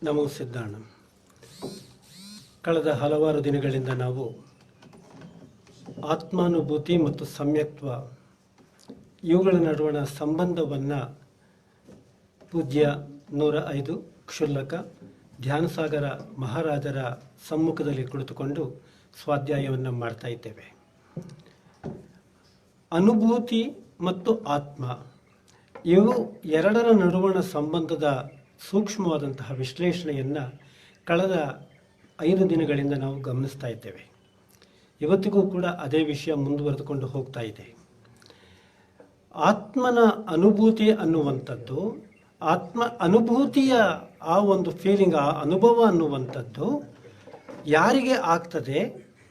ನಮೋ ಸಿದ್ಧಾಣ. ಕಳೆದ ಹಲವಾರು ದಿನಗಳಿಂದ ನಾವು ಆತ್ಮಾನುಭೂತಿ ಮತ್ತು ಸಮ್ಯಕ್ತ್ವ ಇವುಗಳ ನಡುವಣ ಸಂಬಂಧವನ್ನು ಪೂಜ್ಯ 105 ಕ್ಷುಲ್ಲಕ ಧ್ಯಾನಸಾಗರ ಮಹಾರಾಜರ ಸಮ್ಮುಖದಲ್ಲಿ ಕುಳಿತುಕೊಂಡು ಸ್ವಾಧ್ಯಾಯವನ್ನು ಮಾಡ್ತಾ ಇದ್ದೇವೆ. ಅನುಭೂತಿ ಮತ್ತು ಆತ್ಮ ಇವು ಎರಡರ ನಡುವಣ ಸಂಬಂಧದ ಸೂಕ್ಷ್ಮವಾದಂತಹ ವಿಶ್ಲೇಷಣೆಯನ್ನು ಕಳೆದ 5 ದಿನಗಳಿಂದ ನಾವು ಗಮನಿಸ್ತಾ ಇದ್ದೇವೆ. ಇವತ್ತಿಗೂ ಕೂಡ ಅದೇ ವಿಷಯ ಮುಂದುವರೆದುಕೊಂಡು ಹೋಗ್ತಾ ಇದೆ. ಆತ್ಮನ ಅನುಭೂತಿ ಅನ್ನುವಂಥದ್ದು, ಆತ್ಮ ಅನುಭೂತಿಯ ಆ ಒಂದು ಫೀಲಿಂಗ್, ಆ ಅನುಭವ ಅನ್ನುವಂಥದ್ದು ಯಾರಿಗೆ ಆಗ್ತದೆ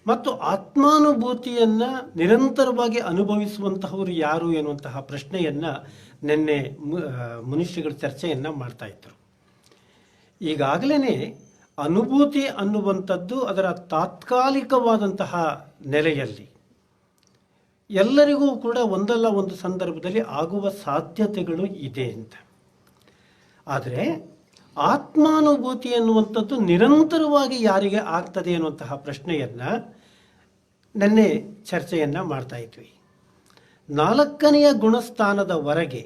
ಮತ್ತು ಆತ್ಮಾನುಭೂತಿಯನ್ನು ನಿರಂತರವಾಗಿ ಅನುಭವಿಸುವಂತಹವರು ಯಾರು ಎನ್ನುವಂತಹ ಪ್ರಶ್ನೆಯನ್ನು ನಿನ್ನೆ ಮನುಷ್ಯಗಳು ಚರ್ಚೆಯನ್ನು ಮಾಡ್ತಾ ಇದ್ದರು. ಈಗಾಗಲೇ ಅನುಭೂತಿ ಅನ್ನುವಂಥದ್ದು ಅದರ ತಾತ್ಕಾಲಿಕವಾದಂತಹ ನೆಲೆಯಲ್ಲಿ ಎಲ್ಲರಿಗೂ ಕೂಡ ಒಂದಲ್ಲ ಒಂದು ಸಂದರ್ಭದಲ್ಲಿ ಆಗುವ ಸಾಧ್ಯತೆಗಳು ಇದೆ ಅಂತ. ಆದರೆ ಆತ್ಮಾನುಭೂತಿ ಅನ್ನುವಂಥದ್ದು ನಿರಂತರವಾಗಿ ಯಾರಿಗೆ ಆಗ್ತದೆ ಅನ್ನುವಂತಹ ಪ್ರಶ್ನೆಯನ್ನು ನಿನ್ನೆ ಚರ್ಚೆಯನ್ನು ಮಾಡ್ತಾ ಇದ್ವಿ. 4ನೆಯ ಗುಣಸ್ಥಾನದವರೆಗೆ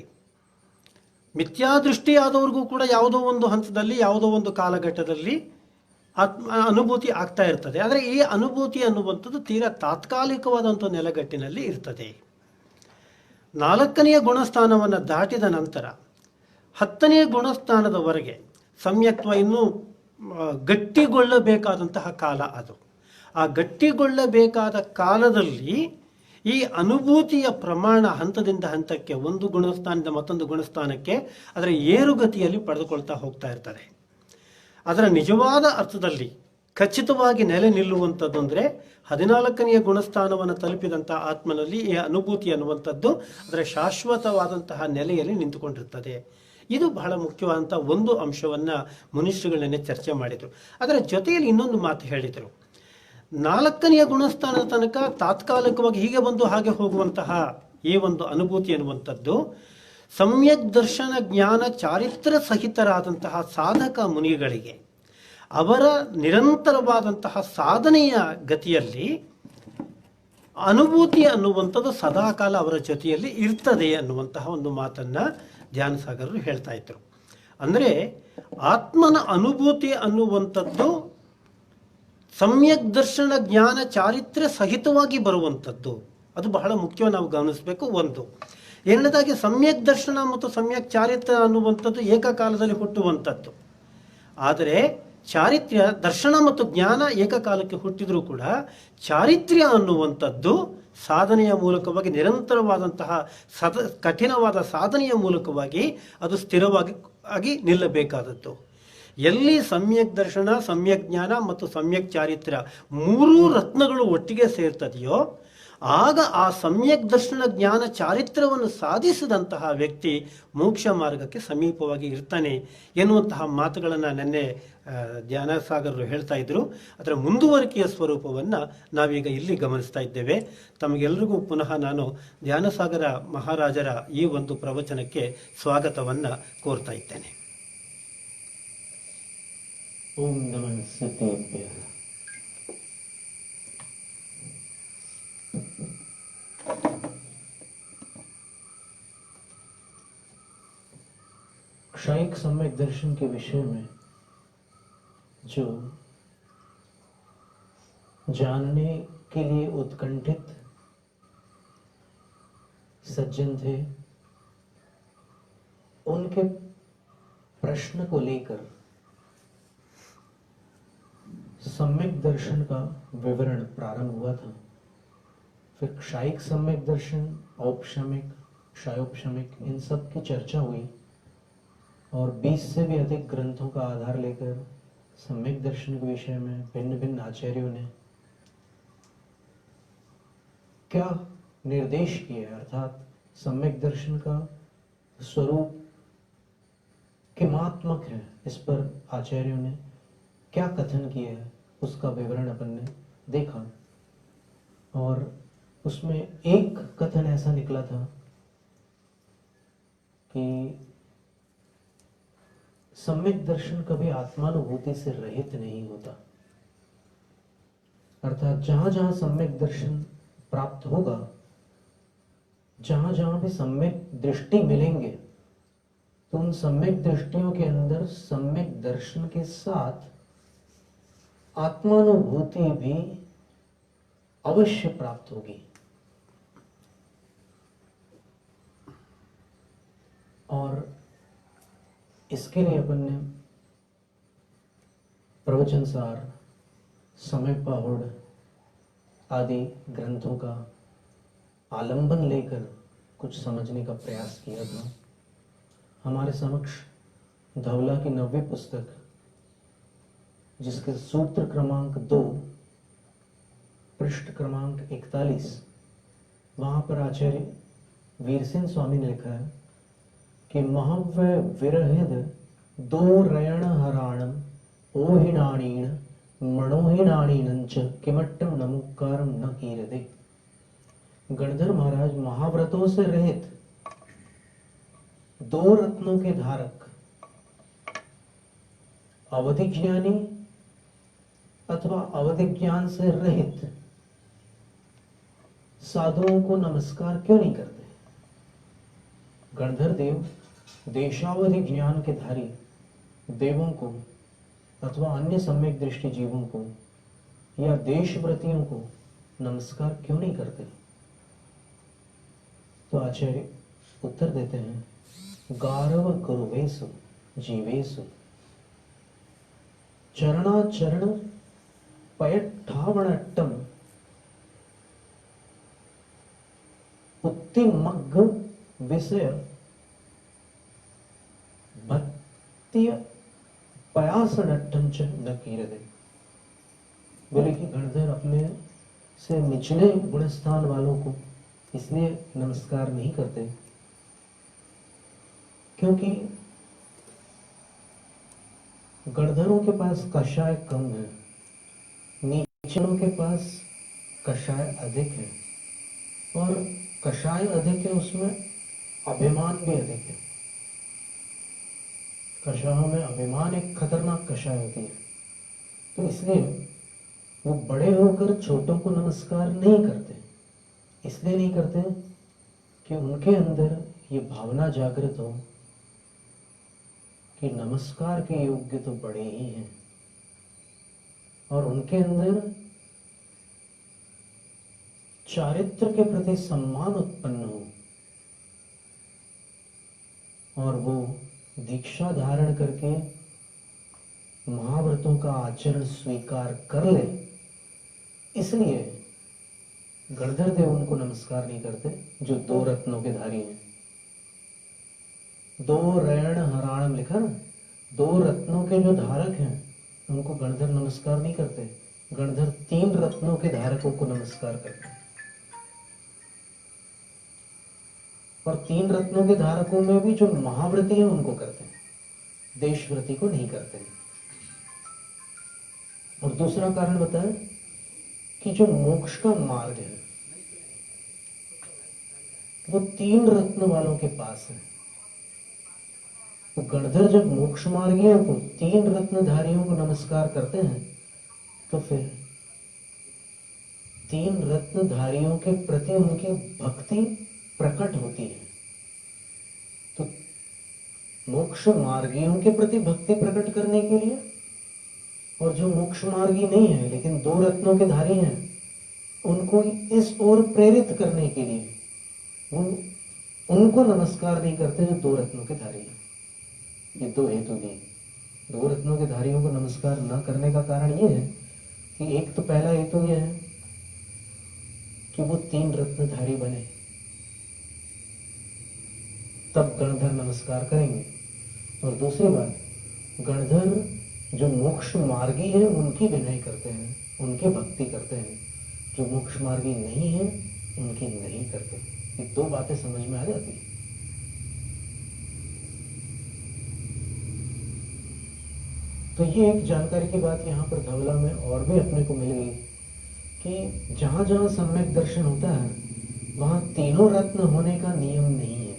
ಮಿಥ್ಯಾದೃಷ್ಟಿಯಾದವ್ರಿಗೂ ಕೂಡ ಯಾವುದೋ ಒಂದು ಹಂತದಲ್ಲಿ ಯಾವುದೋ ಒಂದು ಕಾಲಘಟ್ಟದಲ್ಲಿ ಅನುಭೂತಿ ಆಗ್ತಾ ಇರ್ತದೆ. ಆದರೆ ಈ ಅನುಭೂತಿ ಅನ್ನುವಂಥದ್ದು ತೀರಾ ತಾತ್ಕಾಲಿಕವಾದಂಥ ನೆಲೆಗಟ್ಟಿನಲ್ಲಿ ಇರ್ತದೆ. 4ನೆಯ ಗುಣಸ್ಥಾನವನ್ನು ದಾಟಿದ ನಂತರ 10ನೆಯ ಗುಣಸ್ಥಾನದವರೆಗೆ ಸಮ್ಯಕ್ತ್ವ ಇನ್ನೂ ಗಟ್ಟಿಗೊಳ್ಳಬೇಕಾದಂತಹ ಕಾಲ ಅದು. ಆ ಗಟ್ಟಿಗೊಳ್ಳಬೇಕಾದ ಕಾಲದಲ್ಲಿ ಈ ಅನುಭೂತಿಯ ಪ್ರಮಾಣ ಹಂತದಿಂದ ಹಂತಕ್ಕೆ, ಒಂದು ಗುಣಸ್ಥಾನದಿಂದ ಮತ್ತೊಂದು ಗುಣಸ್ಥಾನಕ್ಕೆ ಅದರ ಏರುಗತಿಯಲ್ಲಿ ಪಡೆದುಕೊಳ್ತಾ ಹೋಗ್ತಾ ಇರ್ತಾರೆ. ಅದರ ನಿಜವಾದ ಅರ್ಥದಲ್ಲಿ ಖಚಿತವಾಗಿ ನೆಲೆ ನಿಲ್ಲುವಂಥದ್ದು ಅಂದರೆ 14ನೆಯ ಗುಣಸ್ಥಾನವನ್ನು ತಲುಪಿದಂಥ ಆತ್ಮನಲ್ಲಿ ಈ ಅನುಭೂತಿ ಅನ್ನುವಂಥದ್ದು ಅದರ ಶಾಶ್ವತವಾದಂತಹ ನೆಲೆಯಲ್ಲಿ ನಿಂತುಕೊಂಡಿರ್ತದೆ. ಇದು ಬಹಳ ಮುಖ್ಯವಾದಂಥ ಒಂದು ಅಂಶವನ್ನು ಮನುಷ್ಯಗಳನ್ನೇ ಚರ್ಚೆ ಮಾಡಿದರು. ಅದರ ಜೊತೆಯಲ್ಲಿ ಇನ್ನೊಂದು ಮಾತು ಹೇಳಿದರು. 4ನೆಯ ಗುಣಸ್ಥಾನದ ತನಕ ತಾತ್ಕಾಲಿಕವಾಗಿ ಹೀಗೆ ಬಂದು ಹಾಗೆ ಹೋಗುವಂತಹ ಈ ಒಂದು ಅನುಭೂತಿ ಅನ್ನುವಂಥದ್ದು ಸಮ್ಯಕ್ ದರ್ಶನ ಜ್ಞಾನ ಚಾರಿತ್ರ ಸಹಿತರಾದಂತಹ ಸಾಧಕ ಮುನಿಗಳಿಗೆ ಅವರ ನಿರಂತರವಾದಂತಹ ಸಾಧನೆಯ ಗತಿಯಲ್ಲಿ ಅನುಭೂತಿ ಅನ್ನುವಂಥದ್ದು ಸದಾಕಾಲ ಅವರ ಜೊತೆಯಲ್ಲಿ ಇರ್ತದೆ ಅನ್ನುವಂತಹ ಒಂದು ಮಾತನ್ನು ಧ್ಯಾನಸಾಗರರು ಹೇಳ್ತಾ ಇದ್ರು. ಅಂದರೆ ಆತ್ಮನ ಅನುಭೂತಿ ಅನ್ನುವಂಥದ್ದು ಸಮ್ಯಕ್ ದರ್ಶನ ಜ್ಞಾನ ಚಾರಿತ್ರ್ಯ ಸಹಿತವಾಗಿ ಬರುವಂಥದ್ದು. ಅದು ಬಹಳ ಮುಖ್ಯವಾಗಿ ನಾವು ಗಮನಿಸಬೇಕು. ಒಂದು ಎರಡನೇದಾಗಿ ಸಮ್ಯಕ್ ದರ್ಶನ ಮತ್ತು ಸಮ್ಯಕ್ ಚಾರಿತ್ರ್ಯ ಅನ್ನುವಂಥದ್ದು ಏಕಕಾಲದಲ್ಲಿ ಹುಟ್ಟುವಂಥದ್ದು. ಆದರೆ ಚಾರಿತ್ರ್ಯ, ದರ್ಶನ ಮತ್ತು ಜ್ಞಾನ ಏಕಕಾಲಕ್ಕೆ ಹುಟ್ಟಿದರೂ ಕೂಡ ಚಾರಿತ್ರ್ಯ ಅನ್ನುವಂಥದ್ದು ಸಾಧನೆಯ ಮೂಲಕವಾಗಿ ನಿರಂತರವಾದಂತಹ ಕಠಿಣವಾದ ಸಾಧನೆಯ ಮೂಲಕವಾಗಿ ಅದು ಸ್ಥಿರವಾಗಿ ನಿಲ್ಲಬೇಕಾದದ್ದು. ಎಲ್ಲಿ ಸಮ್ಯಕ್ ದರ್ಶನ, ಸಮ್ಯಕ್ ಜ್ಞಾನ ಮತ್ತು ಸಮ್ಯಕ್ ಚಾರಿತ್ರ್ಯ 3 ರತ್ನಗಳು ಒಟ್ಟಿಗೆ ಸೇರ್ತದೆಯೋ ಆಗ ಆ ಸಮ್ಯಕ್ ದರ್ಶನ ಜ್ಞಾನ ಚಾರಿತ್ರ್ಯವನ್ನು ಸಾಧಿಸಿದಂತಹ ವ್ಯಕ್ತಿ ಮೋಕ್ಷ ಮಾರ್ಗಕ್ಕೆ ಸಮೀಪವಾಗಿ ಇರ್ತಾನೆ ಎನ್ನುವಂತಹ ಮಾತುಗಳನ್ನು ನಿನ್ನೆ ಧ್ಯಾನಸಾಗರರು ಹೇಳ್ತಾ ಇದ್ರು. ಅದರ ಮುಂದುವರಿಕೆಯ ಸ್ವರೂಪವನ್ನು ನಾವೀಗ ಇಲ್ಲಿ ಗಮನಿಸ್ತಾ ಇದ್ದೇವೆ. ತಮಗೆಲ್ಲರಿಗೂ ಪುನಃ ನಾನು ಧ್ಯಾನಸಾಗರ ಮಹಾರಾಜರ ಈ ಒಂದು ಪ್ರವಚನಕ್ಕೆ ಸ್ವಾಗತವನ್ನು ಕೋರ್ತಾ ಇದ್ದೇನೆ. ಓಂ ನಮಃ ಸಿದ್ಧೇಭ್ಯಃ. क्षयिक सम्यक दर्शन के विषय में जो जानने के लिए उत्कंठित सज्जन थे, उनके प्रश्न को लेकर सम्यक दर्शन का विवरण प्रारंभ हुआ था. फिर क्षयिक सम्यक दर्शन, औपशमिक, क्षयोपशमिक, इन सब की चर्चा हुई और 20 से भी अधिक ग्रंथों का आधार लेकर सम्यक दर्शन के विषय में भिन्न भिन्न आचार्यों ने क्या निर्देश किए, अर्थात सम्यक दर्शन का स्वरूप किमात्मक है, इस पर आचार्यों ने क्या कथन किए है उसका विवरण अपन ने देखा. और उसमें एक कथन ऐसा निकला था कि सम्यक दर्शन कभी आत्मानुभूति से रहित नहीं होता। अर्थात जहां जहां सम्यक दर्शन प्राप्त होगा, जहां जहां भी सम्यक दृष्टि मिलेंगे, तो उन सम्यक दृष्टियों के अंदर सम्यक दर्शन के साथ आत्मानुभूति भी अवश्य प्राप्त होगी। और इसके लिए अपन ने प्रवचन सार, समय पाहुड़ आदि ग्रंथों का आलंबन लेकर कुछ समझने का प्रयास किया था। हमारे समक्ष धवला की 9वीं पुस्तक, जिसके सूत्र क्रमांक 2, पृष्ठ क्रमांक 41, वहां पर आचार्य वीरसेन स्वामी ने लिखा है कि महव्य विरहिद दो रयण हराणम ओहिणाणीण मणोहिणाणीनंच किमट्टम नमुकारम न कीरदे। गणधर महाराज महाव्रतों से रहित, दो रत्नों के धारक, अवधि ज्ञानी अथवा अवधि ज्ञान से रहित साधुओं को नमस्कार क्यों नहीं करते? गणधर देव देशावधि ज्ञान के धारी देवों को अथवा अन्य सम्यक दृष्टि जीवों को या देशव्रतियों को नमस्कार क्यों नहीं करते? तो आचार्य उत्तर देते हैं, गारव कुरुवेसु जीवेसु चरणाचरण पयट्ठावणट्टम उत्तिमग्ग विषय भक्त्य पयासनट्टम च न कीरदे। बोले कि गणधर अपने से निचले गुणस्थान वालों को इसलिए नमस्कार नहीं करते क्योंकि गणधरों के पास कषाय कम है, नीचलों के पास कषाय अधिक है, और कषाय अधिक है उसमें अभिमान भी अधिक है। कषायों में अभिमान एक खतरनाक कषाय होती है। तो इसलिए वो बड़े होकर छोटों को नमस्कार नहीं करते। इसलिए नहीं करते कि उनके अंदर ये भावना जागृत हो कि नमस्कार के योग्य तो बड़े ही हैं, और उनके अंदर चारित्र के प्रति सम्मान उत्पन्न हो, और वो दीक्षा धारण करके महाव्रतों का आचरण स्वीकार कर ले। इसलिए गणधर देव उनको नमस्कार नहीं करते जो दो रत्नों के धारी हैं। दो रयण हराणम लिखा ना, दो रत्नों के जो धारक हैं उनको गणधर नमस्कार नहीं करते। गणधर 3 रत्नों के धारकों को नमस्कार करते हैं, और 3 रत्नों के धारकों में भी जो महाव्रती हैं उनको करते हैं, देशव्रती को नहीं करते। और दूसरा कारण बताएं कि जो मोक्ष का मार्ग है वो 3 रत्न वालों के पास है। तो गणधर जब मोक्ष मार्गियों को, 3 रत्नधारियों को नमस्कार करते हैं, तो फिर 3 रत्नधारियों के प्रति उनकी भक्ति प्रकट होती है। तो मोक्ष मार्गियों के प्रति भक्ति प्रकट करने के लिए, और जो मोक्ष मार्गी नहीं है लेकिन 2 रत्नों के धारी हैं, उनको इस ओर प्रेरित करने के लिए वो उनको नमस्कार नहीं करते जो 2 रत्नों के धारी हैं। ये 2 हेतु दिए। 2 रत्नों के धारियों को नमस्कार न करने का कारण ये है कि एक तो पहला हेतु ये है कि वो 3 रत्नधारी बने, तब गणधर नमस्कार करेंगे। और दूसरी बात, गणधर जो मोक्ष मार्गी है उनकी विनय करते हैं, उनके भक्ति करते हैं। जो मोक्ष मार्गी नहीं है उनकी नहीं करते। ये 2 बातें समझ में आ जाती है। तो ये एक जानकारी की बात यहाँ पर धवला में और भी अपने को मिल गई कि जहाँ जहाँ सम्यक दर्शन होता है वहाँ तीनों रत्न होने का नियम नहीं है।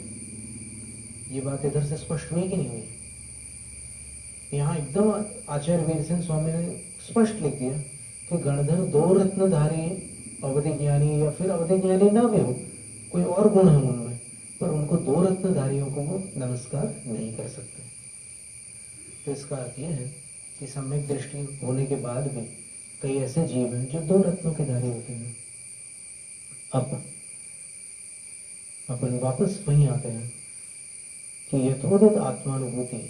ये बात इधर से स्पष्ट हुई कि नहीं हुई? यहाँ एकदम आचार्य वीर सिंह स्वामी ने स्पष्ट लिख दिया कि गणधर दो रत्नधारी अवधि ज्ञानी या फिर अवधि ज्ञानी ना भी हो, कोई और गुण है उनमें, पर उनको दो रत्नधारियों को वो नमस्कार नहीं कर सकते। तो इसका अर्थ यह है कि सम्यक दृष्टि होने के बाद भी कई ऐसे जीव हैं जो दो रत्नों के धारी होते हैं। अब अपन वापस वहीं आते हैं कि यथोचित आत्मानुभूति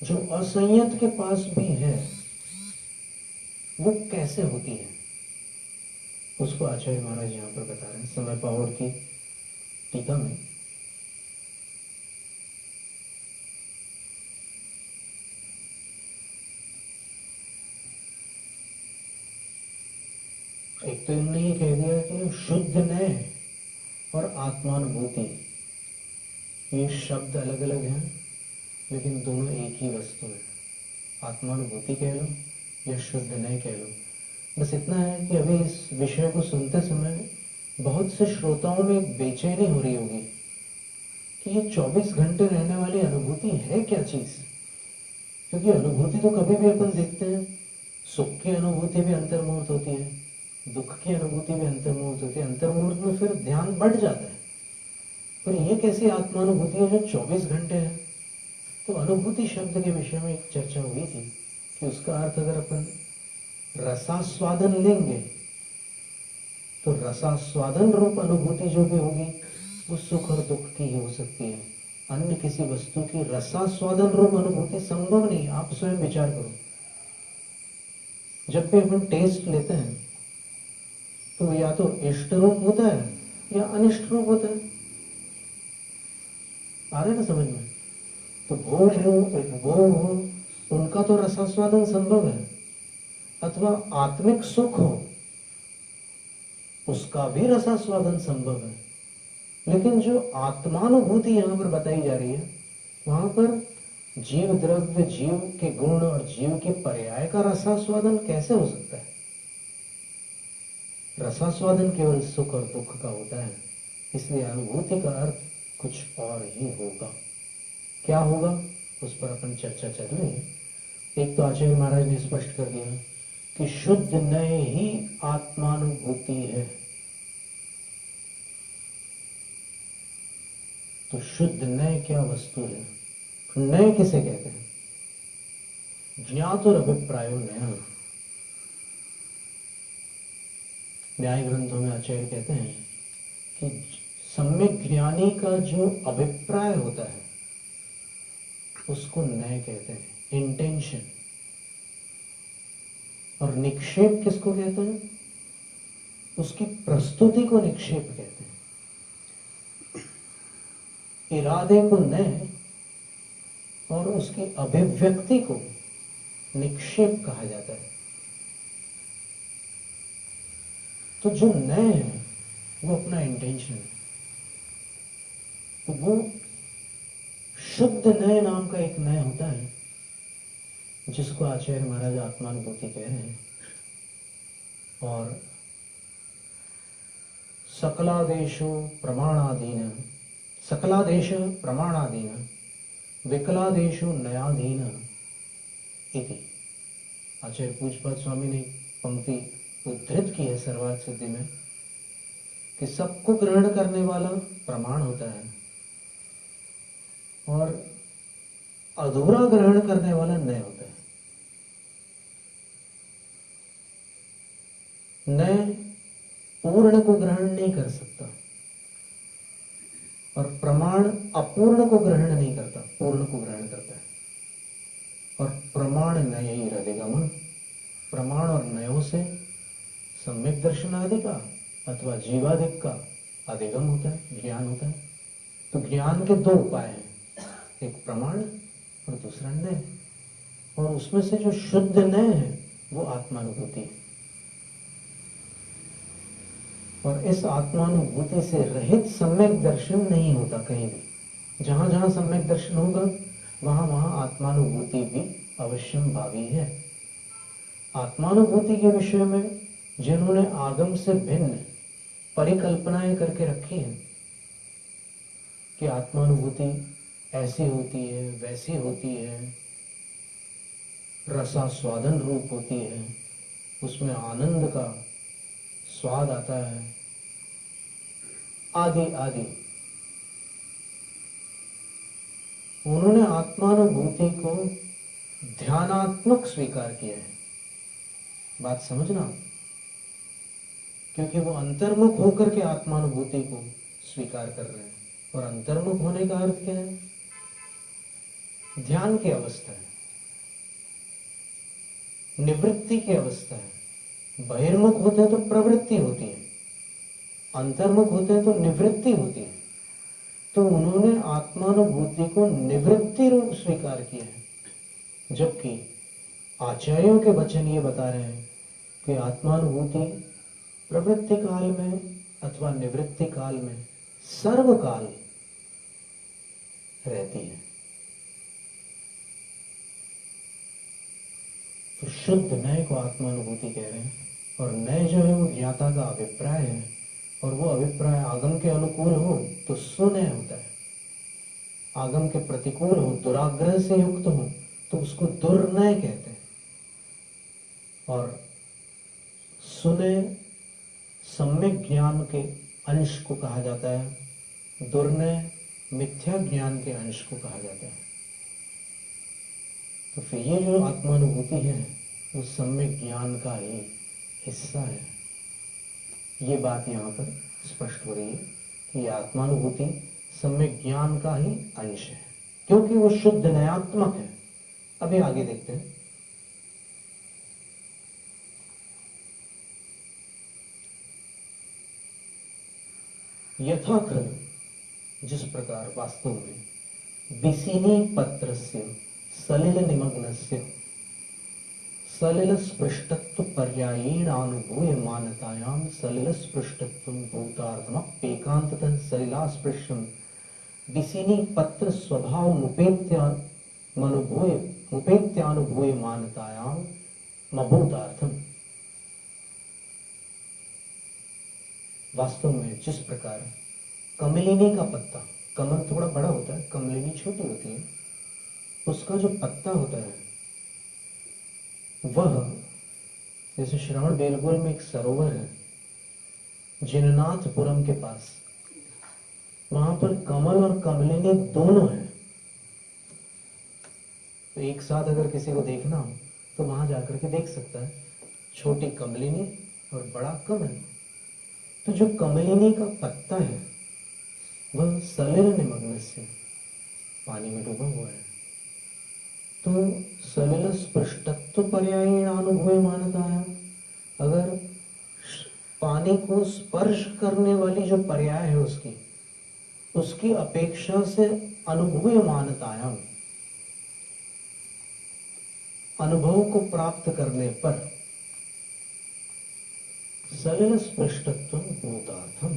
जो असंयत के पास भी है वो कैसे होती है, उसको आचार्य महाराज यहाँ पर बता रहे हैं समय पावड़ की टीका में। एक तो इन्होंने ये कह दिया कि शुद्ध नय और आत्मानुभूति ये शब्द अलग अलग हैं, लेकिन दोनों एक ही वस्तु है। आत्मानुभूति कह लो या शुद्ध नय कह लो, बस इतना है कि अभी इस विषय को सुनते समय बहुत से श्रोताओं में एक बेचैनी हो रही होगी कि ये 24 घंटे रहने वाली अनुभूति है क्या चीज। क्योंकि अनुभूति तो कभी भी अपन देखते हैं, सुख की अनुभूति भी अंतर्मुहूर्त होती है, दुख की अनुभूति भी अंतर्मुहूर्त होती है। अंतर्मुहूर्त में फिर ध्यान बढ़ जाता है, पर यह कैसी आत्मानुभूति है जो 24 घंटे है। तो अनुभूति शब्द के विषय में एक चर्चा हुई थी कि उसका अर्थ अगर अपन रसास्वादन लेंगे तो रसास्वादन रूप अनुभूति जो भी होगी वो सुख और दुख की ही हो सकती है। अन्य किसी वस्तु की रसास्वादन रूप अनुभूति संभव नहीं। आप स्वयं विचार करो, जब भी अपन टेस्ट लेते हैं तो या तो इष्ट रूप होता है या अनिष्ट रूप होता है। आ रहे ना समझ में? तो भोग हो उपभोग हो उनका तो रसास्वादन संभव है, अथवा आत्मिक सुख हो उसका भी रसास्वादन संभव है। लेकिन जो आत्मानुभूति यहां पर बताई जा रही है वहां पर जीव द्रव्य, जीव के गुण और जीव के पर्याय का रसास्वादन कैसे हो सकता है? रसास्वादन केवल सुख और दुख का होता है, इसलिए अनुभूति का अर्थ कुछ और ही होगा। क्या होगा उस पर अपन चर्चा चल रही है। एक तो आचार्य महाराज ने स्पष्ट कर दिया कि शुद्ध नय ही आत्मानुभूति है। तो शुद्ध नय क्या वस्तु है? नय किसे कहते हैं? ज्ञात और अभिप्रायो नय। न्याय ग्रंथों में आचार्य कहते हैं कि सम्यक ज्ञानी का जो अभिप्राय होता है उसको नय कहते हैं, इंटेंशन। और निक्षेप किसको कहते हैं? उसकी प्रस्तुति को निक्षेप कहते हैं। इरादे को नय और उसकी अभिव्यक्ति को निक्षेप कहा जाता है। तो जो नय है वो अपना इंटेंशन है। तो वो शुद्ध नय नाम का एक नय होता है जिसको आचार्य महाराज आत्मानुभूति कह रहे हैं। और सकलादेशो प्रमाणाधीन, सकलादेश प्रमाणाधीन विकलादेशो नयाधीन इति। आचार्य पूज्यपाद स्वामी ने पंक्ति उद्धृत की है सर्वार्थ सिद्धि में कि सबको ग्रहण करने वाला प्रमाण होता है और अधूरा ग्रहण करने वाला नय होता है। नय पूर्ण को ग्रहण नहीं कर सकता और प्रमाण अपूर्ण को ग्रहण नहीं करता, पूर्ण को ग्रहण करता है। और प्रमाण नय ही अधिगम, प्रमाण और नयों से सम्यक दर्शन आदि का अथवा जीवादिक का अधिगम होता है, ज्ञान होता है। तो ज्ञान के दो उपाय हैं, एक प्रमाण और दूसरा नय। और उसमें से जो शुद्ध नय है वो आत्मानुभूति है। और इस आत्मानुभूति से रहित सम्यक दर्शन नहीं होता कहीं भी। जहां जहां सम्यक दर्शन होगा वहां वहां आत्मानुभूति भी अवश्यम भावी है। आत्मानुभूति के विषय में जिन्होंने आगम से भिन्न परिकल्पनाएं करके रखी हैं कि आत्मानुभूति ऐसी होती है, वैसी होती है, रसास्वादन रूप होती है, उसमें आनंद का स्वाद आता है, आदि आदि। उन्होंने आत्मानुभूति को ध्यानात्मक स्वीकार किया है। बात समझना, क्योंकि वो अंतर्मुख होकर के आत्मानुभूति को स्वीकार कर रहे हैं। और अंतर्मुख होने का अर्थ क्या है? ध्यान की अवस्था है, निवृत्ति की अवस्था है। बहिर्मुख होते हैं तो प्रवृत्ति होती है, अंतर्मुख होते हैं तो निवृत्ति होती है। तो उन्होंने आत्मानुभूति को निवृत्ति रूप स्वीकार किया है, जबकि आचार्यों के वचन ये बता रहे हैं कि आत्मानुभूति प्रवृत्ति काल में अथवा निवृत्ति काल में सर्वकाल रहती है। तो शुद्ध नए को आत्मानुभूति कह रहे हैं। और नए जो है वो ज्ञाता का अभिप्राय है, और वो अभिप्राय आगम के अनुकूल हो तो सुनय होता है, आगम के प्रतिकूल हो, दुराग्रह से युक्त हो तो उसको दुर्नय कहते हैं। और सुनय सम्यक ज्ञान के अंश को कहा जाता है, दुर्नय मिथ्या ज्ञान के अंश को कहा जाता है। तो फिर ये जो आत्मानुभूति है वो सम्यक ज्ञान का ही हिस्सा है। ये बात यहाँ पर स्पष्ट हो रही है कि आत्मानुभूति सम्यक ज्ञान का ही अंश है, क्योंकि वो शुद्ध नयात्मक है। अभी आगे देखते हैं। यथाक्रम, जिस प्रकार वास्तव में बिसिनी पत्रस्य सलिल निमग्नस्य सलिल स्पृष्टत्व पर्यायेण अनुभूय मानतायां सलिल स्पृष्टत्वं भूतार्थमप्येकान्ततः सलिलास्पृश्यं बिसिनी पत्र स्वभाव मुपेत्यानुभूय मानतायां मभूतार्थम। वास्तव में जिस प्रकार कमलिनी का पत्ता, कमल थोड़ा बड़ा होता है, कमलिनी छोटी होती है, उसका जो पत्ता होता है वह, जैसे श्रवण बेलगोल में एक सरोवर है जिननाथपुरम के पास, वहां पर कमल और कमलिनी दोनों हैं। तो एक साथ अगर किसी को देखना हो तो वहां जाकर के देख सकता है, छोटी कमलिनी और बड़ा कमल। तो जो कमलिनी का पत्ता है वह सलिल निमग्न से पानी में डूबा हुआ है। तो सलिल स्पृष्टत्व पर्यायेण अनुभूय मानता है। अगर पानी को स्पर्श करने वाली जो पर्याय है उसकी अपेक्षा से अनुभूय मानतायाम, अनुभव को प्राप्त करने पर सलिल स्पृष्टत्व भूतार्थम,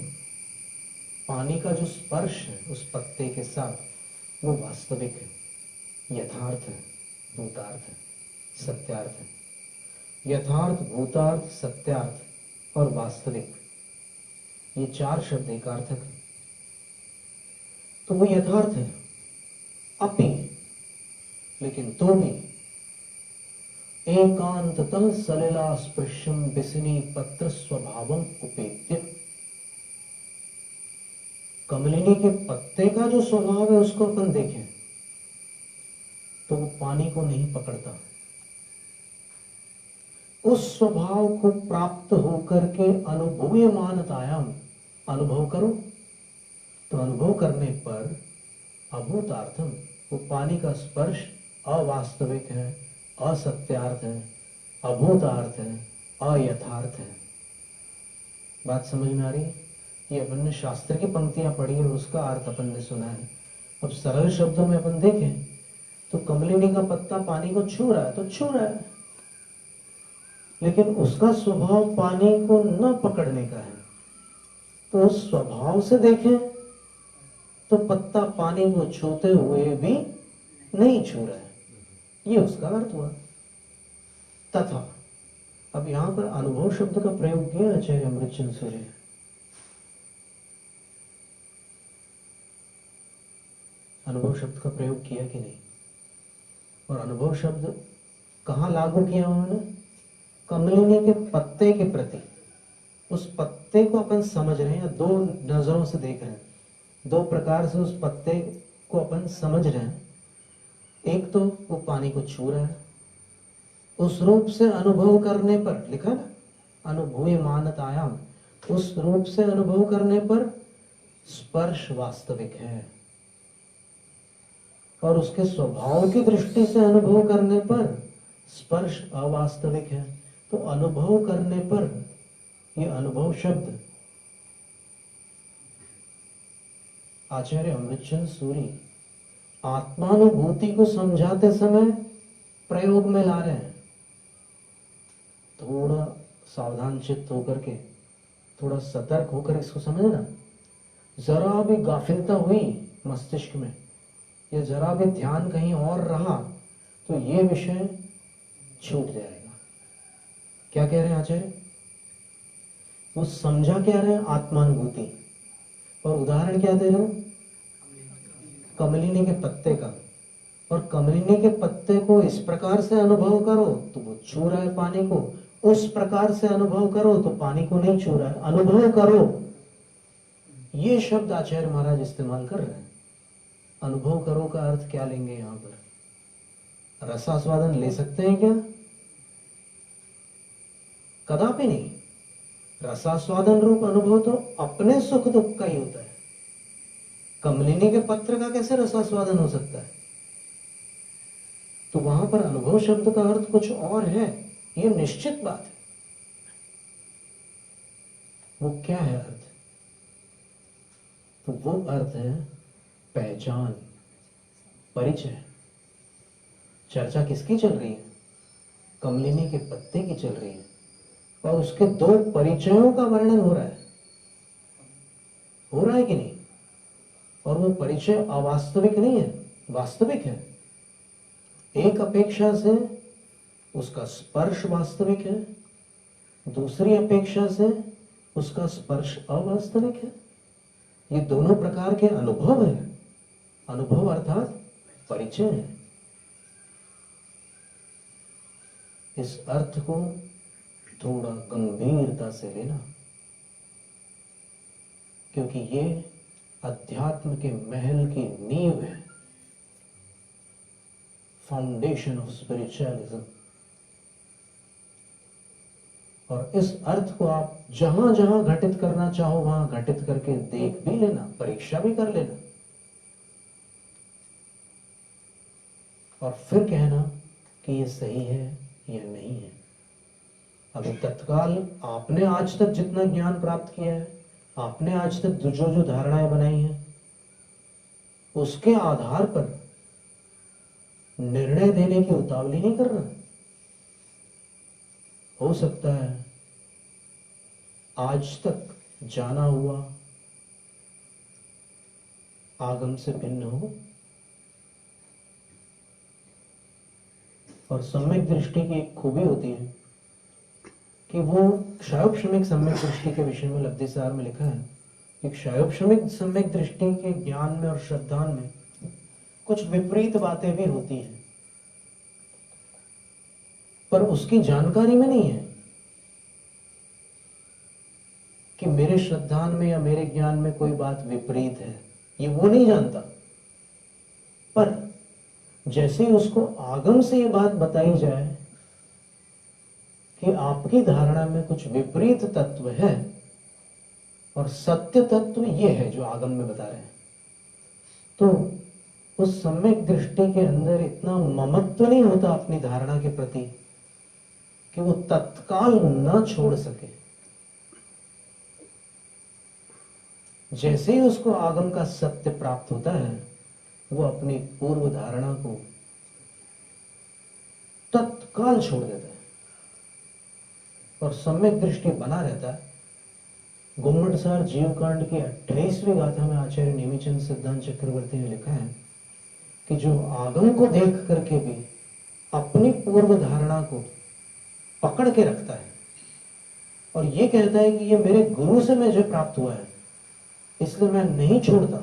पानी का जो स्पर्श है उस पत्ते के साथ वो वास्तविक है, यथार्थ है, भूतार्थ है, सत्यार्थ है। यथार्थ, भूतार्थ, सत्यार्थ और वास्तविक, ये चार शब्द एकार्थक है। तो वो यथार्थ है अपि, लेकिन तो भी एकांततः सलिला स्पृश्यम बिसिनी पत्र स्वभावम उपेत्य, कमलिनी के पत्ते का जो स्वभाव है उसको अपन देखें तो वो पानी को नहीं पकड़ता। उस स्वभाव को प्राप्त होकर के अनुभूय मानतायाम, अनुभव करो। तो अनुभव करने पर अभूतार्थम, वो पानी का स्पर्श अवास्तविक है, असत्यार्थ है, अभूतार्थ है, अयथार्थ है। बात समझ में आ रही है? ये अपन ने शास्त्र की पंक्तियां पढ़ी है, उसका अर्थ अपन ने सुना है। अब सरल शब्दों में अपन देखें तो कमलिनी का पत्ता पानी को छू रहा है तो छू रहा है, लेकिन उसका स्वभाव पानी को न पकड़ने का है। तो उस स्वभाव से देखें तो पत्ता पानी को छूते हुए भी नहीं छू रहा है, ये उसका अर्थ हुआ। तथा अब यहां पर अनुभव शब्द का प्रयोग किया आचार्य अमृतचंद सूर्य। अनुभव शब्द का प्रयोग किया कि नहीं? और अनुभव शब्द कहाँ लागू किया उन्होंने? कमलिनी के पत्ते के प्रति। उस पत्ते को अपन समझ रहे हैं, दो नजरों से देख रहे हैं, दो प्रकार से उस पत्ते को अपन समझ रहे हैं। एक तो वो पानी को छू रहा है, उस रूप से अनुभव करने पर, लिखा ना अनुभूयमानत आयाम, उस रूप से अनुभव करने पर स्पर्श वास्तविक है, और उसके स्वभाव की दृष्टि से अनुभव करने पर स्पर्श अवास्तविक है। तो अनुभव करने पर ये अनुभव शब्द आचार्य अमृतचंद सूरी आत्मानुभूति को समझाते समय प्रयोग में ला रहे हैं। थोड़ा सावधान चित्त होकर के, थोड़ा सतर्क होकर इसको समझना। जरा भी गाफिलता हुई मस्तिष्क में या जरा भी ध्यान कहीं और रहा तो ये विषय छूट जाएगा। क्या कह रहे हैं आचार्य? वो समझा क्या रहे हैं? आत्मानुभूति। और उदाहरण क्या दे रहे हैं? कमलिनी के पत्ते का। और कमलिनी के पत्ते को इस प्रकार से अनुभव करो तो वो छू रहा है पानी को, उस प्रकार से अनुभव करो तो पानी को नहीं छू रहा है। अनुभव करो, ये शब्द आचार्य महाराज इस्तेमाल कर रहे हैं। अनुभव करो का अर्थ क्या लेंगे यहां पर? रसास्वादन ले सकते हैं क्या? कदापि नहीं। रसास्वादन रूप अनुभव तो अपने सुख दुख का ही होता है। कमलिनी के पत्र का कैसे रसास्वादन हो सकता है? तो वहां पर अनुभव शब्द का अर्थ कुछ और है, ये निश्चित बात है। वो क्या है अर्थ? तो वो अर्थ है पहचान, परिचय। चर्चा किसकी चल रही है? कमलिनी के पत्ते की चल रही है, और उसके दो परिचयों का वर्णन हो रहा है कि नहीं? और वो परिचय अवास्तविक नहीं है, वास्तविक है। एक अपेक्षा से उसका स्पर्श वास्तविक है, दूसरी अपेक्षा से उसका स्पर्श अवास्तविक है। ये दोनों प्रकार के अनुभव है। अनुभव अर्थात परिचय है। इस अर्थ को थोड़ा गंभीरता से लेना, क्योंकि ये अध्यात्म के महल की नींव है, फाउंडेशन ऑफ स्पिरिचुअलिज्म। और इस अर्थ को आप जहां जहां घटित करना चाहो वहां घटित करके देख भी लेना, परीक्षा भी कर लेना, और फिर कहना कि ये सही है या नहीं है। अभी तत्काल आपने आज तक जितना ज्ञान प्राप्त किया है, आपने आज तक जो जो धारणाएं बनाई हैं, उसके आधार पर निर्णय देने की उतावली नहीं करना। हो सकता है आज तक जाना हुआ आगम से भिन्न हो, और सम्यक दृष्टि की एक खूबी होती है कि वो क्षयोपशमिक सम्यक दृष्टि के विषय में लब्धिसार में लिखा है कि क्षयोपशमिक सम्यक दृष्टि के ज्ञान में और श्रद्धान में कुछ विपरीत बातें भी होती हैं, पर उसकी जानकारी में नहीं है कि मेरे श्रद्धान में या मेरे ज्ञान में कोई बात विपरीत है, ये वो नहीं जानता। पर जैसे ही उसको आगम से ये बात बताई जाए कि आपकी धारणा में कुछ विपरीत तत्व है और सत्य तत्व ये है जो आगम में बता रहे हैं, तो उस सम्यक दृष्टि के अंदर इतना ममत्व नहीं होता अपनी धारणा के प्रति कि वो तत्काल न छोड़ सके। जैसे ही उसको आगम का सत्य प्राप्त होता है, वो अपनी पूर्व धारणा को तत्काल छोड़ देता है और सम्यक दृष्टि बना रहता है। गुम्मटसार जीवकांड की 28वीं गाथा में आचार्य नेमिचंद सिद्धांत चक्रवर्ती ने लिखा है कि जो आगम को देख करके भी अपनी पूर्व धारणा को पकड़ के रखता है और ये कहता है कि ये मेरे गुरु से मुझे प्राप्त हुआ है, इसलिए मैं नहीं छोड़ता,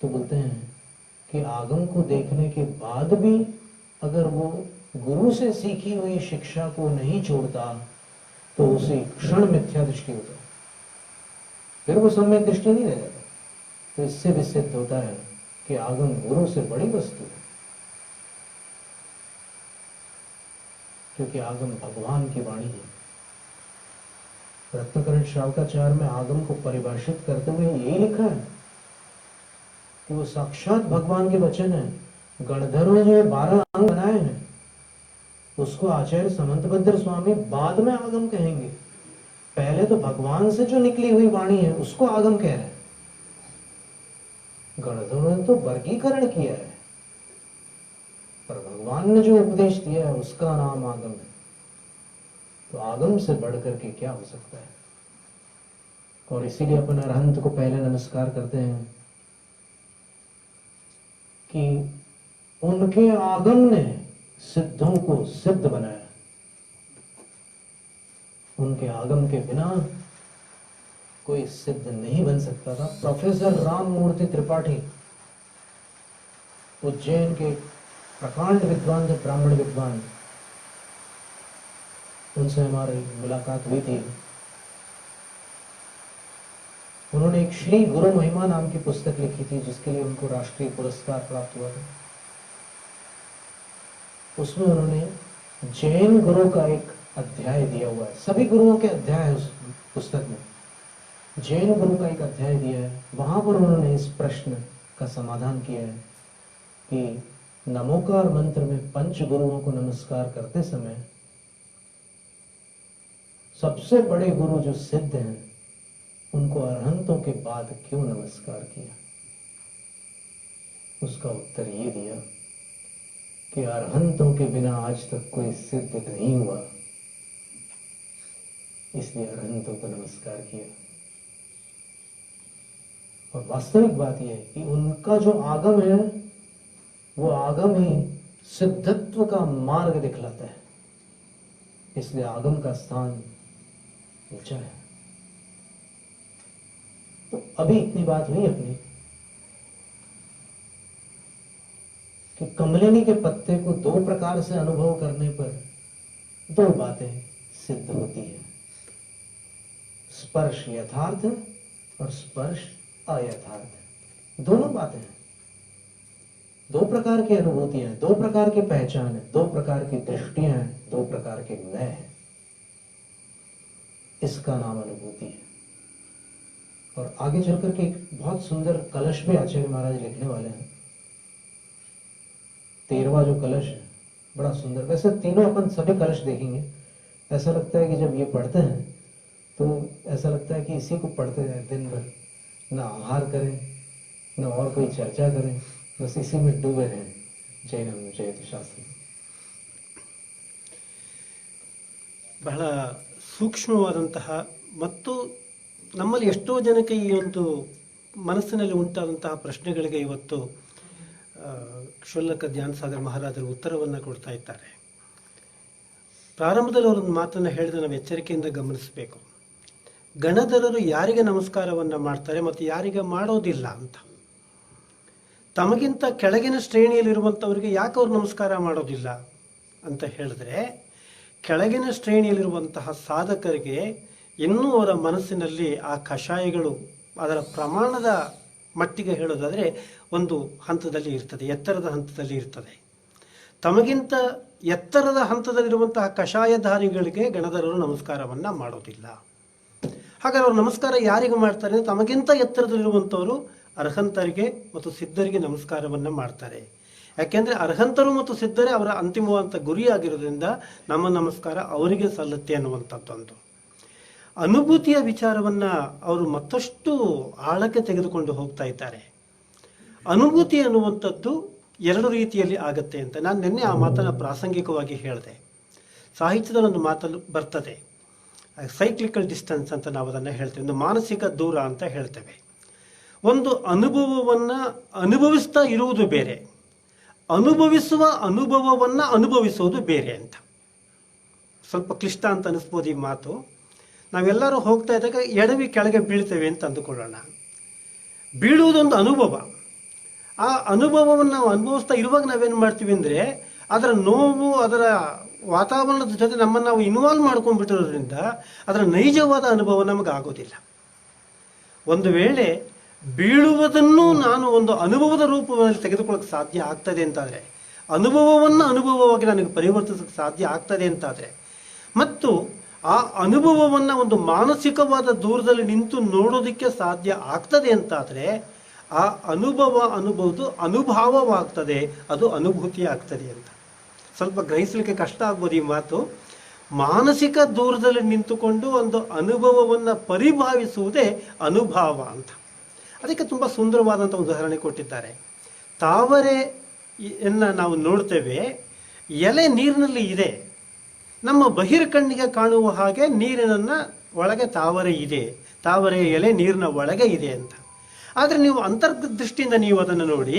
तो बोलते हैं कि आगम को देखने के बाद भी अगर वो गुरु से सीखी हुई शिक्षा को नहीं छोड़ता तो उसे क्षण मिथ्या दृष्टि होता है, फिर वो सम्यक दृष्टि नहीं रह जाता। तो इससे भी सिद्ध होता है कि आगम गुरु से बड़ी वस्तु है, क्योंकि आगम भगवान की वाणी है। रत्नकरण श्रावकाचार्य में आगम को परिभाषित करते हुए यही लिखा है कि वो साक्षात भगवान के वचन है। गणधर में जो 12 अंग बनाए हैं उसको आचार्य समंतभद्र स्वामी बाद में आगम कहेंगे। पहले तो भगवान से जो निकली हुई वाणी है उसको आगम कह रहे हैं। गणधरों ने तो वर्गीकरण किया है, पर भगवान ने जो उपदेश दिया है उसका नाम आगम है। तो आगम से बढ़कर के क्या हो सकता है। और इसीलिए अपन अरहंत को पहले नमस्कार करते हैं कि उनके आगम ने सिद्धों को सिद्ध बनाया। उनके आगम के बिना कोई सिद्ध नहीं बन सकता था। प्रोफेसर राममूर्ति त्रिपाठी उज्जैन के प्रकांड विद्वान थे, ब्राह्मण विद्वान, उनसे हमारी मुलाकात हुई थी। उन्होंने एक श्री गुरु महिमा नाम की पुस्तक लिखी थी जिसके लिए उनको राष्ट्रीय पुरस्कार प्राप्त हुआ था। उसमें उन्होंने जैन गुरु का एक अध्याय दिया हुआ है। सभी गुरुओं के अध्याय है उस पुस्तक में, जैन गुरु का एक अध्याय दिया है। वहां पर उन्होंने इस प्रश्न का समाधान किया है कि नमोकार मंत्र में पंच गुरुओं को नमस्कार करते समय सबसे बड़े गुरु जो सिद्ध हैं उनको अरहंतों के बाद क्यों नमस्कार किया। उसका उत्तर ये दिया कि अरहंतों के बिना आज तक कोई सिद्ध नहीं हुआ, इसलिए अरहंतों को नमस्कार किया। और वास्तविक बात यह है कि उनका जो आगम है वो आगम ही सिद्धत्व का मार्ग दिखलाता है, इसलिए आगम का स्थान ऊंचा है। तो अभी इतनी बात हुई अपनी कि कमलिनी के पत्ते को 2 प्रकार से अनुभव करने पर 2 बातें सिद्ध होती है। स्पर्श यथार्थ और स्पर्श अयथार्थ, दोनों बातें हैं। 2 प्रकार की अनुभूतियां हैं, 2 प्रकार की पहचान है, 2 प्रकार की दृष्टियां हैं, 2 प्रकार के मैं हैं। इसका नाम अनुभूति है। और आगे चलकर के एक बहुत सुंदर कलश भी आचार्य महाराज लिखने वाले हैं। 13वां जो कलश है बड़ा सुंदर। वैसे तीनों अपन सभी कलश देखेंगे, ऐसा लगता है कि जब ये पढ़ते हैं तो ऐसा लगता है कि इसी को पढ़ते जाए दिन भर, ना आहार करें ना और कोई चर्चा करें, बस इसी में डूबे रहें। जैनम जयति शास्त्री ಬಹಳ ಸೂಕ್ಷ್ಮವಾದಂತಹ ಮತ್ತು ನಮ್ಮಲ್ಲಿ ಎಷ್ಟೋ ಜನಕ್ಕೆ ಈ ಒಂದು ಮನಸ್ಸಿನಲ್ಲಿ ಉಂಟಾದಂತಹ ಪ್ರಶ್ನೆಗಳಿಗೆ ಇವತ್ತು ಕ್ಷುಲ್ಲಕ ಧ್ಯಾನಸಾಗರ್ ಮಹಾರಾಜರು ಉತ್ತರವನ್ನು ಕೊಡ್ತಾ ಇದ್ದಾರೆ. ಪ್ರಾರಂಭದಲ್ಲಿ ಅವರೊಂದು ಮಾತನ್ನು ಹೇಳಿದ್ರೆ ನಾವು ಎಚ್ಚರಿಕೆಯಿಂದ ಗಮನಿಸಬೇಕು. ಗಣಧರರು ಯಾರಿಗೆ ನಮಸ್ಕಾರವನ್ನು ಮಾಡ್ತಾರೆ ಮತ್ತು ಯಾರಿಗೆ ಮಾಡೋದಿಲ್ಲ ಅಂತ. ತಮಗಿಂತ ಕೆಳಗಿನ ಶ್ರೇಣಿಯಲ್ಲಿರುವಂಥವ್ರಿಗೆ ಯಾಕೆ ಅವ್ರು ನಮಸ್ಕಾರ ಮಾಡೋದಿಲ್ಲ ಅಂತ ಹೇಳಿದ್ರೆ, ಕೆಳಗಿನ ಶ್ರೇಣಿಯಲ್ಲಿರುವಂತಹ ಸಾಧಕರಿಗೆ ಇನ್ನೂ ಅವರ ಮನಸ್ಸಿನಲ್ಲಿ ಆ ಕಷಾಯಗಳು ಅದರ ಪ್ರಮಾಣದ ಮಟ್ಟಿಗೆ ಹೇಳೋದಾದರೆ ಒಂದು ಹಂತದಲ್ಲಿ ಇರ್ತದೆ, ಎತ್ತರದ ಹಂತದಲ್ಲಿ ಇರ್ತದೆ. ತಮಗಿಂತ ಎತ್ತರದ ಹಂತದಲ್ಲಿರುವಂತಹ ಕಷಾಯಧಾರಿಗಳಿಗೆ ಗಣಧರರು ನಮಸ್ಕಾರವನ್ನು ಮಾಡೋದಿಲ್ಲ. ಹಾಗಾದ್ರೆ ಅವರು ನಮಸ್ಕಾರ ಯಾರಿಗೆ ಮಾಡ್ತಾರೆ ಅಂದರೆ ತಮಗಿಂತ ಎತ್ತರದಲ್ಲಿರುವಂಥವರು ಅರ್ಹಂತರಿಗೆ ಮತ್ತು ಸಿದ್ಧರಿಗೆ ನಮಸ್ಕಾರವನ್ನು ಮಾಡ್ತಾರೆ. ಯಾಕೆಂದರೆ ಅರ್ಹಂತರು ಮತ್ತು ಸಿದ್ಧರೇ ಅವರ ಅಂತಿಮವಾದಂಥ ಗುರಿಯಾಗಿರೋದ್ರಿಂದ ನಮ್ಮ ನಮಸ್ಕಾರ ಅವರಿಗೆ ಸಲ್ಲುತ್ತೆ ಅನ್ನುವಂಥದ್ದೊಂದು ಅನುಭೂತಿಯ ವಿಚಾರವನ್ನು ಅವರು ಮತ್ತಷ್ಟು ಆಳಕ್ಕೆ ತೆಗೆದುಕೊಂಡು ಹೋಗ್ತಾ ಇದ್ದಾರೆ. ಅನುಭೂತಿ ಅನ್ನುವಂಥದ್ದು 2 ರೀತಿಯಲ್ಲಿ ಆಗತ್ತೆ ಅಂತ ನಾನು ನಿನ್ನೆ ಆ ಮಾತನ್ನು ಪ್ರಾಸಂಗಿಕವಾಗಿ ಹೇಳಿದೆ. ಸಾಹಿತ್ಯದಲ್ಲಿ ಒಂದು ಮಾತಲ್ಲಿ ಬರ್ತದೆ, ಸೈಕ್ಲಿಕಲ್ ಡಿಸ್ಟೆನ್ಸ್ ಅಂತ ನಾವು ಅದನ್ನು ಹೇಳ್ತೇವೆ, ಒಂದು ಮಾನಸಿಕ ದೂರ ಅಂತ ಹೇಳ್ತೇವೆ. ಒಂದು ಅನುಭವವನ್ನು ಅನುಭವಿಸ್ತಾ ಇರುವುದು ಬೇರೆ, ಅನುಭವಿಸುವ ಅನುಭವವನ್ನು ಅನುಭವಿಸೋದು ಬೇರೆ ಅಂತ. ಸ್ವಲ್ಪ ಕ್ಲಿಷ್ಟ ಅಂತ ಅನಿಸ್ಬೋದು ಈ ಮಾತು. ನಾವೆಲ್ಲರೂ ಹೋಗ್ತಾ ಇದ್ದಾಗ ಎಡವಿ ಕೆಳಗೆ ಬೀಳ್ತೇವೆ ಅಂತ ಅಂದುಕೊಳ್ಳೋಣ. ಬೀಳುವುದೊಂದು ಅನುಭವ. ಆ ಅನುಭವವನ್ನು ನಾವು ಅನುಭವಿಸ್ತಾ ಇರುವಾಗ ನಾವೇನು ಮಾಡ್ತೀವಿ ಅಂದರೆ ಅದರ ನೋವು, ಅದರ ವಾತಾವರಣದ ಜೊತೆ ನಮ್ಮನ್ನು ನಾವು ಇನ್ವಾಲ್ವ್ ಮಾಡ್ಕೊಂಡ್ಬಿಟ್ಟಿರೋದ್ರಿಂದ ಅದರ ನೈಜವಾದ ಅನುಭವ ನಮಗೆ ಆಗೋದಿಲ್ಲ. ಒಂದು ವೇಳೆ ಬೀಳುವುದನ್ನು ನಾನು ಒಂದು ಅನುಭವದ ರೂಪದಲ್ಲಿ ತೆಗೆದುಕೊಳ್ಳೋಕೆ ಸಾಧ್ಯ ಆಗ್ತದೆ ಅಂತಾದರೆ, ಅನುಭವವನ್ನು ಅನುಭವವಾಗಿ ನನಗೆ ಪರಿವರ್ತಿಸೋಕ್ಕೆ ಸಾಧ್ಯ ಆಗ್ತದೆ ಅಂತಾದರೆ, ಮತ್ತು ಆ ಅನುಭವವನ್ನು ಒಂದು ಮಾನಸಿಕವಾದ ದೂರದಲ್ಲಿ ನಿಂತು ನೋಡೋದಕ್ಕೆ ಸಾಧ್ಯ ಆಗ್ತದೆ ಅಂತಾದರೆ, ಆ ಅನುಭವದ ಅನುಭಾವವಾಗ್ತದೆ, ಅದು ಅನುಭೂತಿ ಆಗ್ತದೆ ಅಂತ. ಸ್ವಲ್ಪ ಗ್ರಹಿಸಲಿಕ್ಕೆ ಕಷ್ಟ ಆಗ್ಬೋದು ಈ ಮಾತು. ಮಾನಸಿಕ ದೂರದಲ್ಲಿ ನಿಂತುಕೊಂಡು ಒಂದು ಅನುಭವವನ್ನು ಪರಿಭಾವಿಸುವುದೇ ಅನುಭಾವ ಅಂತ. ಅದಕ್ಕೆ ತುಂಬ ಸುಂದರವಾದಂಥ ಉದಾಹರಣೆ ಕೊಟ್ಟಿದ್ದಾರೆ. ತಾವರೆಯನ್ನು ನಾವು ನೋಡ್ತೇವೆ, ಎಲೆ ನೀರಿನಲ್ಲಿ ಇದೆ, ನಮ್ಮ ಬಹಿರ್ಕಣ್ಣಿಗೆ ಕಾಣುವ ಹಾಗೆ ನೀರಿನ ಒಳಗೆ ತಾವರೆ ಇದೆ, ತಾವರೆ ಎಲೆ ನೀರಿನ ಒಳಗೆ ಇದೆ ಅಂತ. ಆದರೆ ನೀವು ಅಂತರ್ದೃಷ್ಟಿಯಿಂದ ನೀವು ಅದನ್ನು ನೋಡಿ,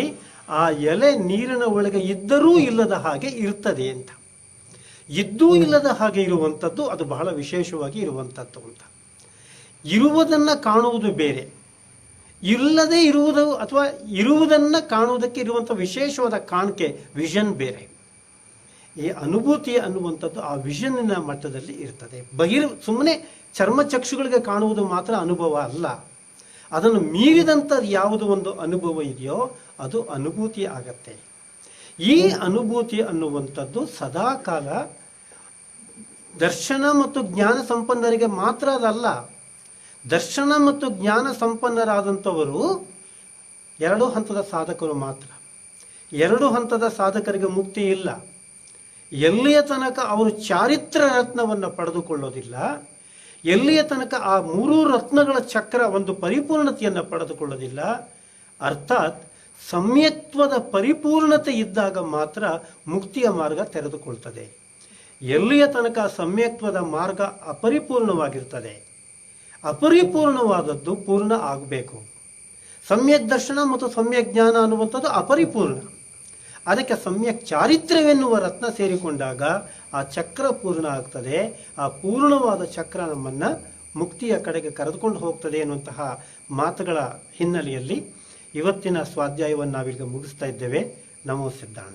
ಆ ಎಲೆ ನೀರಿನ ಒಳಗೆ ಇದ್ದರೂ ಇಲ್ಲದ ಹಾಗೆ ಇರ್ತದೆ ಅಂತ. ಇದ್ದೂ ಇಲ್ಲದ ಹಾಗೆ ಇರುವಂಥದ್ದು ಅದು ಬಹಳ ವಿಶೇಷವಾಗಿ ಇರುವಂಥದ್ದು ಅಂತ. ಇರುವುದನ್ನು ಕಾಣುವುದು ಬೇರೆ, ಇಲ್ಲದೇ ಇರುವುದು ಅಥವಾ ಇರುವುದನ್ನು ಕಾಣುವುದಕ್ಕೆ ಇರುವಂಥ ವಿಶೇಷವಾದ ಕಾಣಿಕೆ ವಿಷನ್ ಬೇರೆ. ಈ ಅನುಭೂತಿ ಅನ್ನುವಂಥದ್ದು ಆ ವಿಷನ್ನಿನ ಮಟ್ಟದಲ್ಲಿ ಇರ್ತದೆ. ಸುಮ್ಮನೆ ಚರ್ಮಚಕ್ಷುಗಳಿಗೆ ಕಾಣುವುದು ಮಾತ್ರ ಅನುಭವ ಅಲ್ಲ, ಅದನ್ನು ಮೀರಿದಂಥದ್ದು ಯಾವುದು ಒಂದು ಅನುಭವ ಇದೆಯೋ ಅದು ಅನುಭೂತಿ ಆಗತ್ತೆ. ಈ ಅನುಭೂತಿ ಅನ್ನುವಂಥದ್ದು ಸದಾಕಾಲ ದರ್ಶನ ಮತ್ತು ಜ್ಞಾನ ಸಂಪನ್ನರಿಗೆ ಮಾತ್ರ ಅದಲ್ಲ. ದರ್ಶನ ಮತ್ತು ಜ್ಞಾನ ಸಂಪನ್ನರಾದಂಥವರು 2 ಹಂತದ ಸಾಧಕರು ಮಾತ್ರ. 2 ಹಂತದ ಸಾಧಕರಿಗೆ ಮುಕ್ತಿ ಇಲ್ಲ. ಎಲ್ಲಿಯ ತನಕ ಅವರು ಚಾರಿತ್ರ್ಯ ರತ್ನವನ್ನು ಪಡೆದುಕೊಳ್ಳೋದಿಲ್ಲ, ಎಲ್ಲಿಯ ತನಕ ಆ 3 ರತ್ನಗಳ ಚಕ್ರ ಒಂದು ಪರಿಪೂರ್ಣತೆಯನ್ನು ಪಡೆದುಕೊಳ್ಳೋದಿಲ್ಲ, ಅರ್ಥಾತ್ ಸಮ್ಯಕ್ತ್ವದ ಪರಿಪೂರ್ಣತೆ ಇದ್ದಾಗ ಮಾತ್ರ ಮುಕ್ತಿಯ ಮಾರ್ಗ ತೆರೆದುಕೊಳ್ತದೆ. ಎಲ್ಲಿಯ ತನಕ ಸಮ್ಯಕ್ತ್ವದ ಮಾರ್ಗ ಅಪರಿಪೂರ್ಣವಾಗಿರ್ತದೆ, ಅಪರಿಪೂರ್ಣವಾದದ್ದು ಪೂರ್ಣ ಆಗಬೇಕು. ಸಮ್ಯಕ್ ದರ್ಶನ ಮತ್ತು ಸಮ್ಯಕ್ ಜ್ಞಾನ ಅನ್ನುವಂಥದ್ದು ಅಪರಿಪೂರ್ಣ. ಅದಕ್ಕೆ ಸಮ್ಯಕ್ ಚಾರಿತ್ರ್ಯವೆನ್ನುವ ರತ್ನ ಸೇರಿಕೊಂಡಾಗ ಆ ಚಕ್ರ ಪೂರ್ಣ ಆಗ್ತದೆ. ಆ ಪೂರ್ಣವಾದ ಚಕ್ರ ನಮ್ಮನ್ನು ಮುಕ್ತಿಯ ಕಡೆಗೆ ಕರೆದುಕೊಂಡು ಹೋಗ್ತದೆ ಎನ್ನುವಂತಹ ಮಾತುಗಳ ಹಿನ್ನೆಲೆಯಲ್ಲಿ ಇವತ್ತಿನ ಸ್ವಾಧ್ಯಾಯವನ್ನು ನಾವೀಗ ಮುಗಿಸ್ತಾ ಇದ್ದೇವೆ. ನಮೋ ಸಿದ್ಧಾಣ.